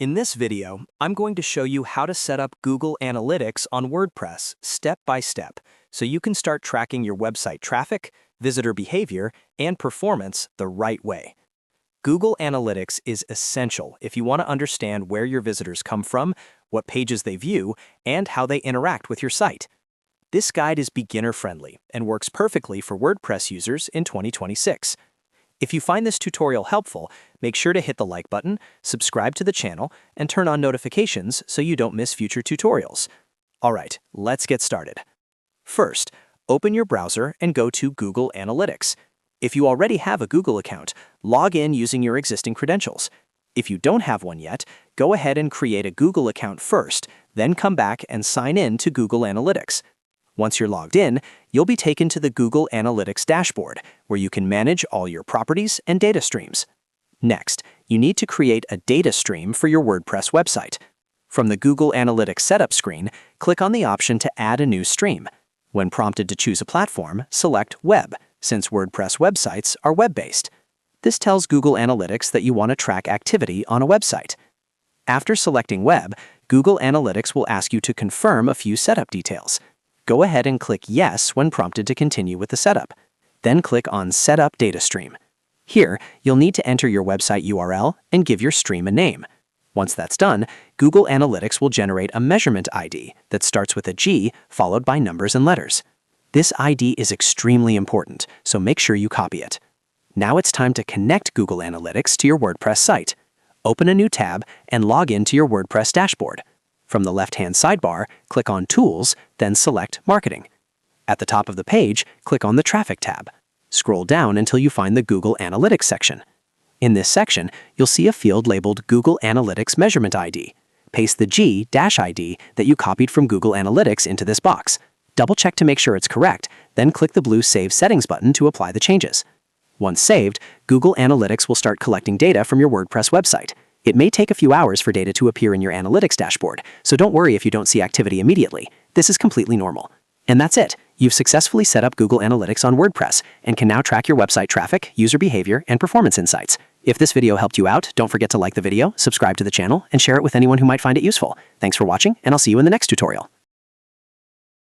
In this video, I'm going to show you how to set up Google Analytics on WordPress step by step so you can start tracking your website traffic, visitor behavior, and performance the right way. Google Analytics is essential if you want to understand where your visitors come from, what pages they view, and how they interact with your site. This guide is beginner-friendly and works perfectly for WordPress users in 2026. If you find this tutorial helpful, make sure to hit the like button, subscribe to the channel, and turn on notifications so you don't miss future tutorials. Alright, let's get started. First, open your browser and go to Google Analytics. If you already have a Google account, log in using your existing credentials. If you don't have one yet, go ahead and create a Google account first, then come back and sign in to Google Analytics. Once you're logged in, you'll be taken to the Google Analytics Dashboard, where you can manage all your properties and data streams. Next, you need to create a data stream for your WordPress website. From the Google Analytics setup screen, click on the option to add a new stream. When prompted to choose a platform, select Web, since WordPress websites are web-based. This tells Google Analytics that you want to track activity on a website. After selecting Web, Google Analytics will ask you to confirm a few setup details. Go ahead and click Yes when prompted to continue with the setup. Then click on Set Up Data Stream. Here, you'll need to enter your website URL and give your stream a name. Once that's done, Google Analytics will generate a measurement ID that starts with a G followed by numbers and letters. This ID is extremely important, so make sure you copy it. Now it's time to connect Google Analytics to your WordPress site. Open a new tab and log in to your WordPress dashboard. From the left-hand sidebar, click on Tools, then select Marketing. At the top of the page, click on the Traffic tab. Scroll down until you find the Google Analytics section. In this section, you'll see a field labeled Google Analytics Measurement ID. Paste the G-ID that you copied from Google Analytics into this box. Double-check to make sure it's correct, then click the blue Save Settings button to apply the changes. Once saved, Google Analytics will start collecting data from your WordPress website. It may take a few hours for data to appear in your analytics dashboard, so don't worry if you don't see activity immediately. This is completely normal. And that's it. You've successfully set up Google Analytics on WordPress and can now track your website traffic, user behavior, and performance insights. If this video helped you out, don't forget to like the video, subscribe to the channel, and share it with anyone who might find it useful. Thanks for watching, and I'll see you in the next tutorial.